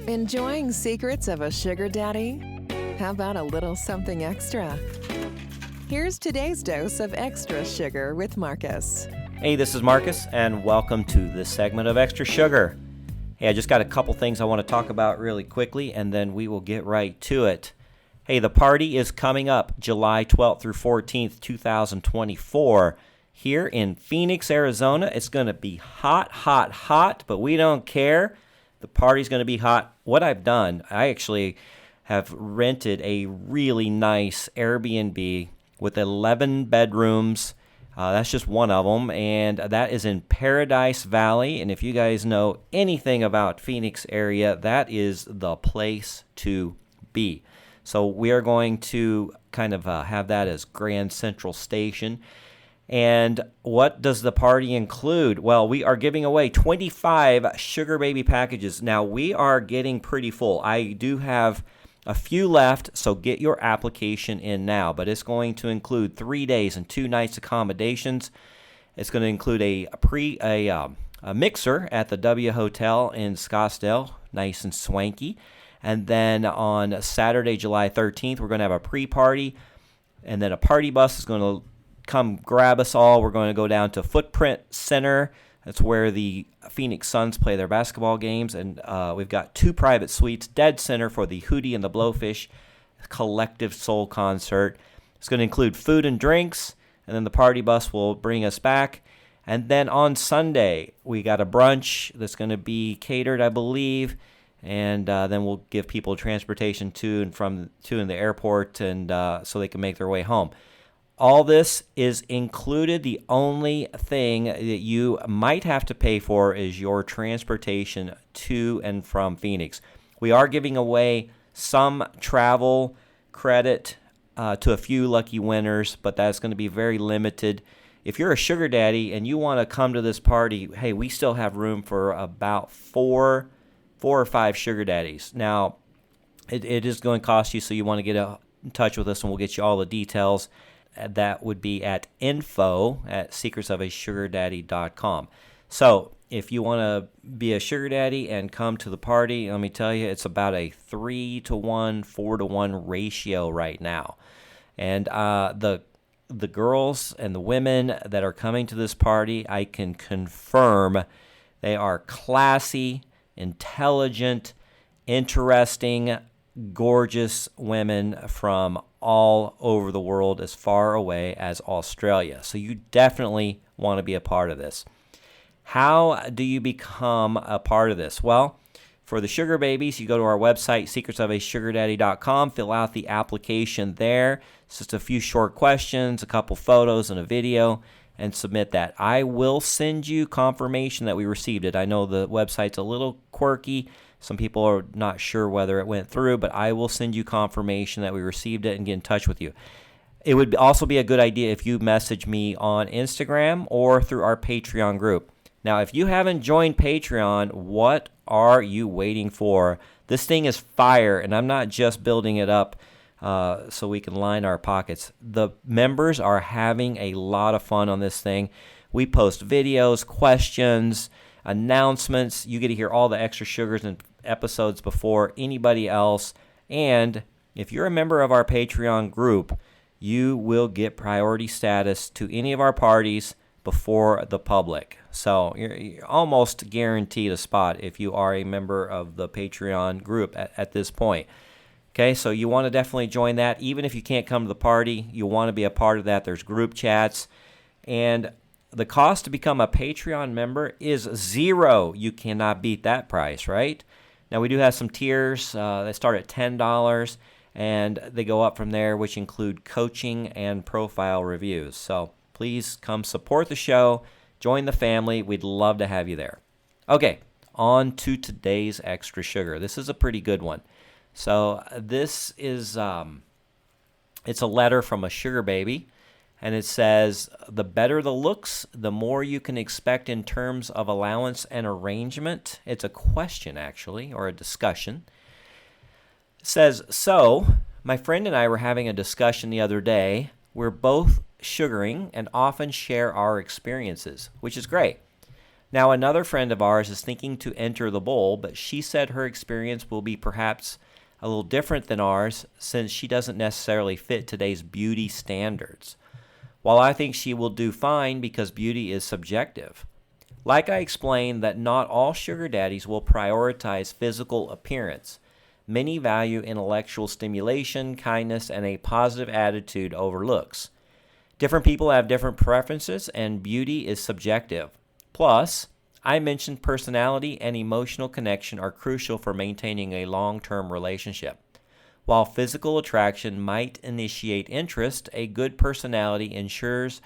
Enjoying secrets of a sugar daddy? How about a little something extra? Here's today's dose of extra sugar with Marcus. Hey, this is Marcus, and welcome to this segment of Extra Sugar. Hey, I just got a couple things I want to talk about really quickly, and then we will get right to it. Hey, the party is coming up July 12th through 14th, 2024. Here in Phoenix, Arizona. It's going to be hot, hot, hot, but we don't care. The party's going to be hot. What I've done, I actually have rented a really nice Airbnb with 11 bedrooms. That's just one of them, and that is in Paradise Valley. And if you guys know anything about Phoenix area, that is the place to be. So we are going to kind of have that as Grand Central Station. And what does the party include? Well, we are giving away 25 Sugar Baby packages. Now, we are getting pretty full. I do have a few left, so get your application in now. But it's going to include 3 days and 2 nights accommodations. It's going to include a mixer at the W Hotel in Scottsdale, nice and swanky. And then on Saturday, July 13th, we're going to have a pre-party. And then a party bus is going to come grab us all. We're going to go down to Footprint Center. That's where the Phoenix Suns play their basketball games. And we've got 2 private suites, Dead Center for the Hootie and the Blowfish Collective Soul Concert. It's going to include food and drinks, and then the party bus will bring us back. And then on Sunday, we got a brunch that's going to be catered, I believe. And then we'll give people transportation to and from in the airport, and so they can make their way home. All this is included. The only thing that you might have to pay for is your transportation to and from Phoenix. We are giving away some travel credit to a few lucky winners, but that's going to be very limited. If you're a sugar daddy and you want to come to this party, hey, we still have room for about four or five sugar daddies. Now, it is going to cost you, so you want to get in touch with us, and we'll get you all the details. That would be at info@secretsofasugardaddy.com. So if you want to be a sugar daddy and come to the party, let me tell you, it's about a 3-to-1, 4-to-1 ratio right now. And the girls and the women that are coming to this party, I can confirm they are classy, intelligent, interesting, gorgeous women from all over the world, as far away as Australia. So you definitely want to be a part of this. How do you become a part of this? Well, for the sugar babies, you go to our website, secretsofasugardaddy.com, fill out the application there. It's just a few short questions, a couple photos, and a video, and submit that. I will send you confirmation that we received it. I know the website's a little quirky. Some people are not sure whether it went through, but I will send you confirmation that we received it and get in touch with you. It would also be a good idea if you message me on Instagram or through our Patreon group. Now, if you haven't joined Patreon, what are you waiting for? This thing is fire, and I'm not just building it up so we can line our pockets. The members are having a lot of fun on this thing. We post videos, questions, announcements. You get to hear all the extra sugars and episodes before anybody else. And if you're a member of our Patreon group, you will get priority status to any of our parties before the public. So you're almost guaranteed a spot if you are a member of the Patreon group at this point. Okay, so you want to definitely join that. Even if you can't come to the party, you want to be a part of that. There's group chats. And the cost to become a Patreon member is $0. You cannot beat that price, right? Now, we do have some tiers. They start at $10, and they go up from there, which include coaching and profile reviews. So please come support the show. Join the family. We'd love to have you there. Okay, on to today's Extra Sugar. This is a pretty good one. So this is it's a letter from a sugar baby. And it says, the better the looks, the more you can expect in terms of allowance and arrangement. It's a question, actually, or a discussion. It says, so, my friend and I were having a discussion the other day. We're both sugaring and often share our experiences, which is great. Now, another friend of ours is thinking to enter the bowl, but she said her experience will be perhaps a little different than ours since she doesn't necessarily fit today's beauty standards. While I think she will do fine because beauty is subjective. Like I explained that not all sugar daddies will prioritize physical appearance. Many value intellectual stimulation, kindness, and a positive attitude over looks. Different people have different preferences, and beauty is subjective. Plus, I mentioned personality and emotional connection are crucial for maintaining a long-term relationship. While physical attraction might initiate interest, a good personality ensures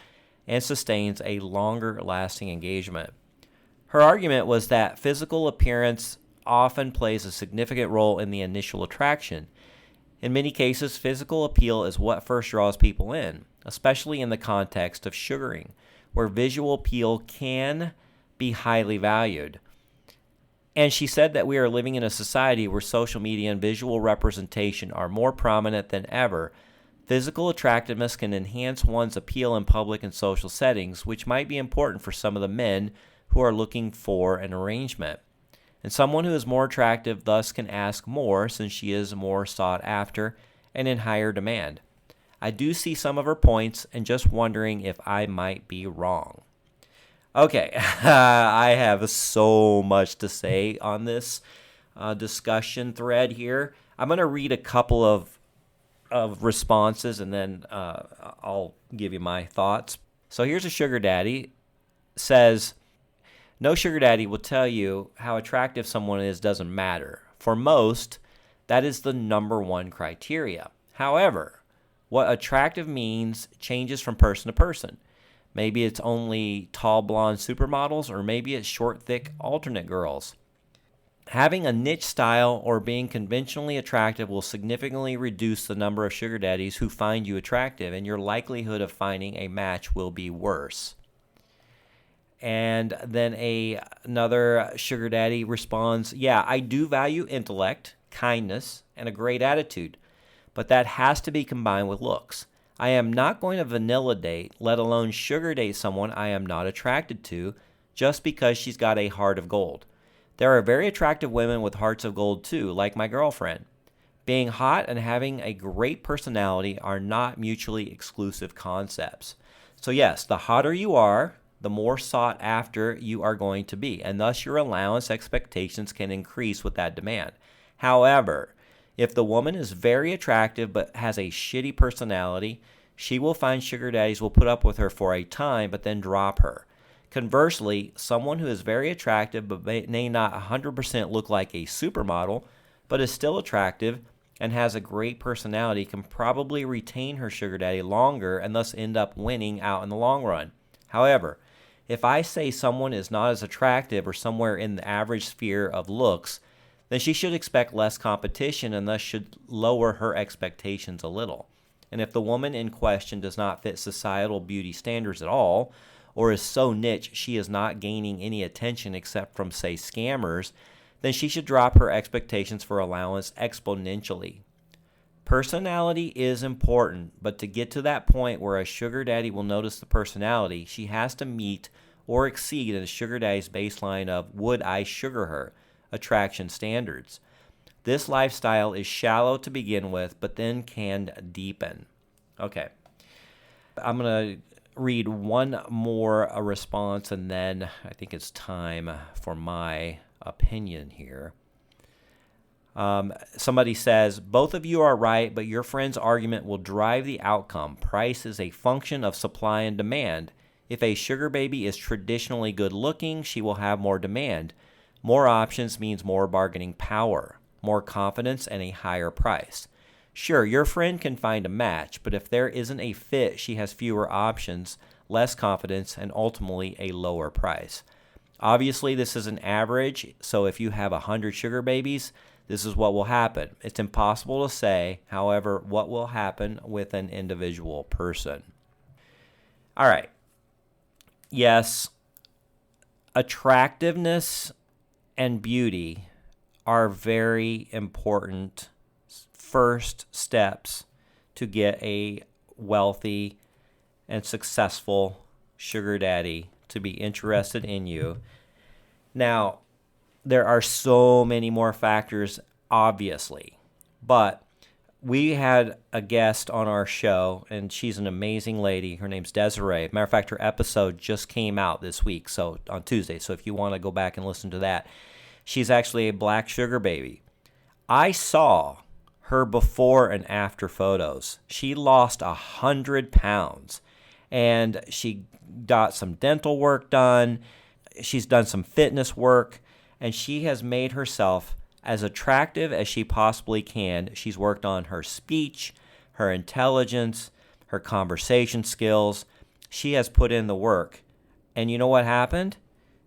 and sustains a longer-lasting engagement. Her argument was that physical appearance often plays a significant role in the initial attraction. In many cases, physical appeal is what first draws people in, especially in the context of sugaring, where visual appeal can be highly valued. And she said that we are living in a society where social media and visual representation are more prominent than ever. Physical attractiveness can enhance one's appeal in public and social settings, which might be important for some of the men who are looking for an arrangement. And someone who is more attractive thus can ask more since she is more sought after and in higher demand. I do see some of her points and just wondering if I might be wrong. Okay, I have so much to say on this discussion thread here. I'm going to read a couple of responses and then I'll give you my thoughts. So here's a sugar daddy. Says, no sugar daddy will tell you how attractive someone is doesn't matter. For most, that is the number one criteria. However, what attractive means changes from person to person. Maybe it's only tall blonde supermodels, or maybe it's short, thick alternate girls. Having a niche style or being conventionally attractive will significantly reduce the number of sugar daddies who find you attractive, and your likelihood of finding a match will be worse. And then another sugar daddy responds, yeah, I do value intellect, kindness, and a great attitude, but that has to be combined with looks. I am not going to vanilla date, let alone sugar date someone I am not attracted to just because she's got a heart of gold. There are very attractive women with hearts of gold too, like my girlfriend. Being hot and having a great personality are not mutually exclusive concepts. So yes, the hotter you are, the more sought after you are going to be, and thus your allowance expectations can increase with that demand. However, if the woman is very attractive but has a shitty personality, she will find sugar daddies will put up with her for a time but then drop her. Conversely, someone who is very attractive but may not 100% look like a supermodel, but is still attractive and has a great personality can probably retain her sugar daddy longer and thus end up winning out in the long run. However, if I say someone is not as attractive or somewhere in the average sphere of looks, then she should expect less competition and thus should lower her expectations a little. And if the woman in question does not fit societal beauty standards at all, or is so niche she is not gaining any attention except from, say, scammers, then she should drop her expectations for allowance exponentially. Personality is important, but to get to that point where a sugar daddy will notice the personality, she has to meet or exceed a sugar daddy's baseline of would I sugar her attraction standards. This lifestyle is shallow to begin with, but then can deepen. Okay. I'm going to read one more response, and then I think it's time for my opinion here. Somebody says, both of you are right, but your friend's argument will drive the outcome. Price is a function of supply and demand. If a sugar baby is traditionally good looking, she will have more demand. More options means more bargaining power, more confidence, and a higher price. Sure, your friend can find a match, but if there isn't a fit, she has fewer options, less confidence, and ultimately a lower price. Obviously, this is an average, so if you have 100 sugar babies, this is what will happen. It's impossible to say, however, what will happen with an individual person. All right. Yes, attractiveness and beauty are very important first steps to get a wealthy and successful sugar daddy to be interested in you Now, there are so many more factors, obviously, but we had a guest on our show, and she's an amazing lady. Her name's Desiree. Matter of fact, her episode just came out this week, so on Tuesday. So if you want to go back and listen to that, she's actually a black sugar baby. I saw her before and after photos. She lost 100 pounds, and she got some dental work done. She's done some fitness work, and she has made herself as attractive as she possibly can. She's worked on her speech, her intelligence, her conversation skills. She has put in the work. And you know what happened?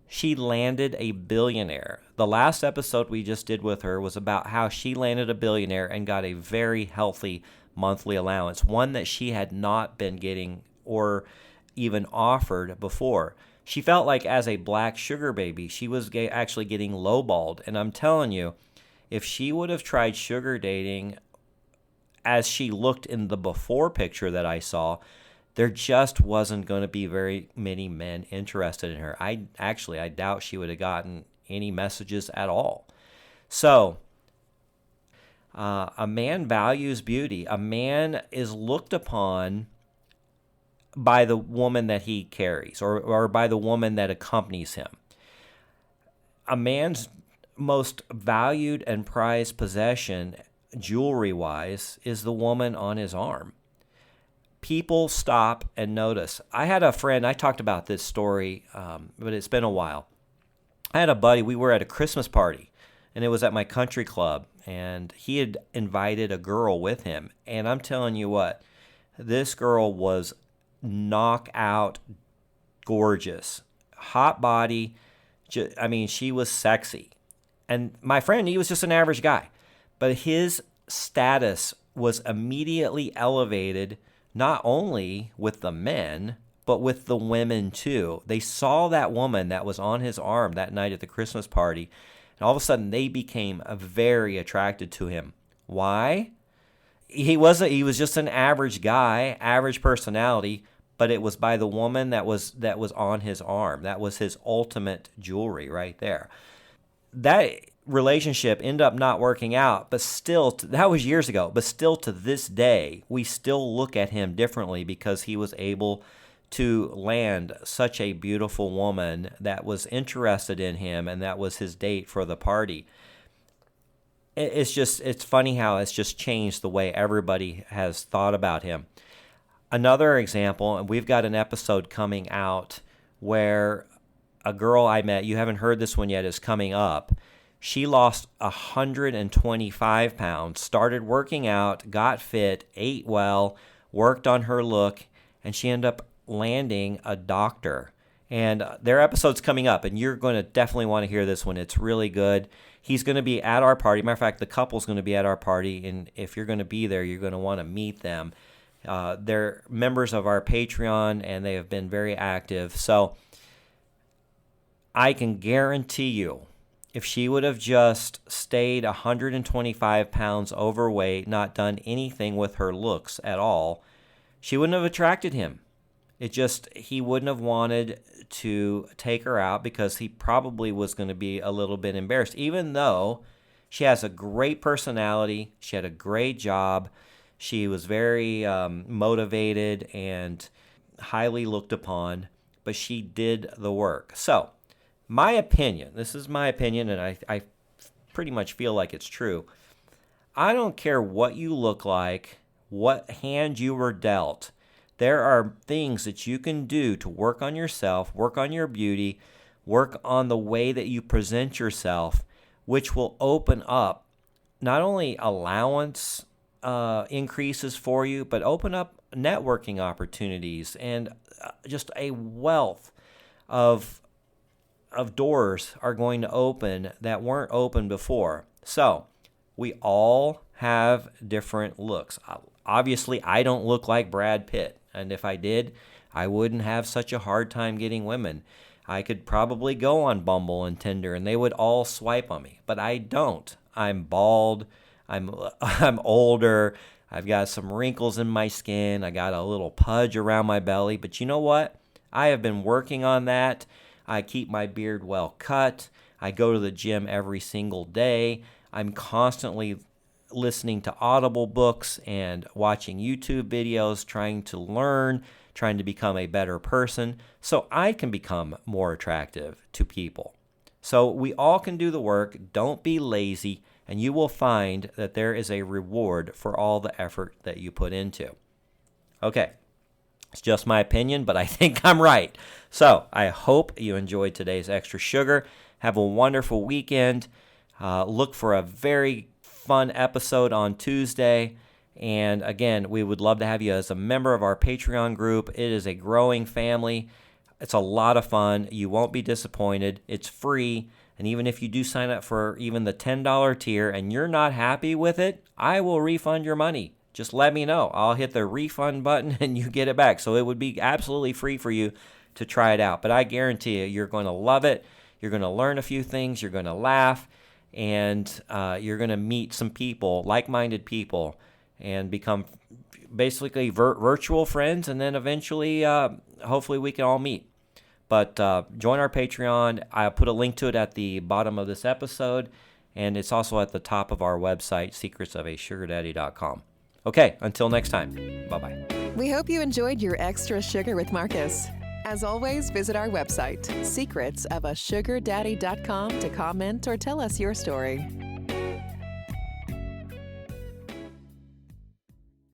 She landed a billionaire. The last episode we just did with her was about how she landed a billionaire and got a very healthy monthly allowance, one that she had not been getting or even offered before. She felt like as a black sugar baby, she was actually getting lowballed. And I'm telling you, if she would have tried sugar dating as she looked in the before picture that I saw, there just wasn't going to be very many men interested in her. I doubt she would have gotten any messages at all. So, a man values beauty. A man is looked upon by the woman that he carries or by the woman that accompanies him. A man's most valued and prized possession, jewelry-wise, is the woman on his arm. People stop and notice. I had a friend, I talked about this story, but it's been a while. I had a buddy, we were at a Christmas party, and it was at my country club, and he had invited a girl with him. And I'm telling you what, this girl was knockout gorgeous, hot body. She was sexy. And my friend, he was just an average guy, but his status was immediately elevated, not only with the men, but with the women too. They saw that woman that was on his arm that night at the Christmas party, and all of a sudden they became very attracted to him. Why? He was just an average guy, average personality, but it was by the woman that was on his arm. That was his ultimate jewelry right there. That relationship ended up not working out, but still, that was years ago, but still to this day, we still look at him differently because he was able to land such a beautiful woman that was interested in him, and that was his date for the party. It's funny how it's just changed the way everybody has thought about him. Another example, and we've got an episode coming out where a girl I met, you haven't heard this one yet, is coming up. She lost 125 pounds, started working out, got fit, ate well, worked on her look, and she ended up landing a doctor. And their episode's coming up, and you're going to definitely want to hear this one. It's really good. He's going to be at our party. Matter of fact, the couple's going to be at our party, and if you're going to be there, you're going to want to meet them. They're members of our Patreon, and they have been very active. So I can guarantee you, if she would have just stayed 125 pounds overweight, not done anything with her looks at all, she wouldn't have attracted him. He wouldn't have wanted to take her out because he probably was going to be a little bit embarrassed, even though she has a great personality. She had a great job. She was very motivated and highly looked upon, but she did the work. So, my opinion, this is my opinion, and I pretty much feel like it's true. I don't care what you look like, what hand you were dealt. There are things that you can do to work on yourself, work on your beauty, work on the way that you present yourself, which will open up not only allowance increases for you, but open up networking opportunities and just a wealth of doors are going to open that weren't open before. So we all have different looks. Obviously, I don't look like Brad Pitt, and if I did, I wouldn't have such a hard time getting women. I could probably go on Bumble and Tinder, and they would all swipe on me, but I don't. I'm bald. I'm older. I've got some wrinkles in my skin. I got a little pudge around my belly, but you know what? I have been working on that. I keep my beard well cut. I go to the gym every single day. I'm constantly listening to Audible books and watching YouTube videos, trying to learn, trying to become a better person so I can become more attractive to people. So we all can do the work. Don't be lazy, and you will find that there is a reward for all the effort that you put into. Okay, it's just my opinion, but I think I'm right. So I hope you enjoyed today's Extra Sugar. Have a wonderful weekend. Look for a very fun episode on Tuesday. And again, we would love to have you as a member of our Patreon group. It is a growing family. It's a lot of fun. You won't be disappointed. It's free. And even if you do sign up for even the $10 tier and you're not happy with it, I will refund your money. Just let me know. I'll hit the refund button and you get it back. So it would be absolutely free for you to try it out. But I guarantee you, you're going to love it. You're going to learn a few things. You're going to laugh. And you're going to meet some people, like-minded people, and become basically virtual friends. And then eventually, hopefully, we can all meet. But join our Patreon. I put a link to it at the bottom of this episode. And it's also at the top of our website, secretsofasugardaddy.com. Okay, until next time. Bye-bye. We hope you enjoyed your Extra Sugar with Marcus. As always, visit our website, secretsofasugardaddy.com, to comment or tell us your story.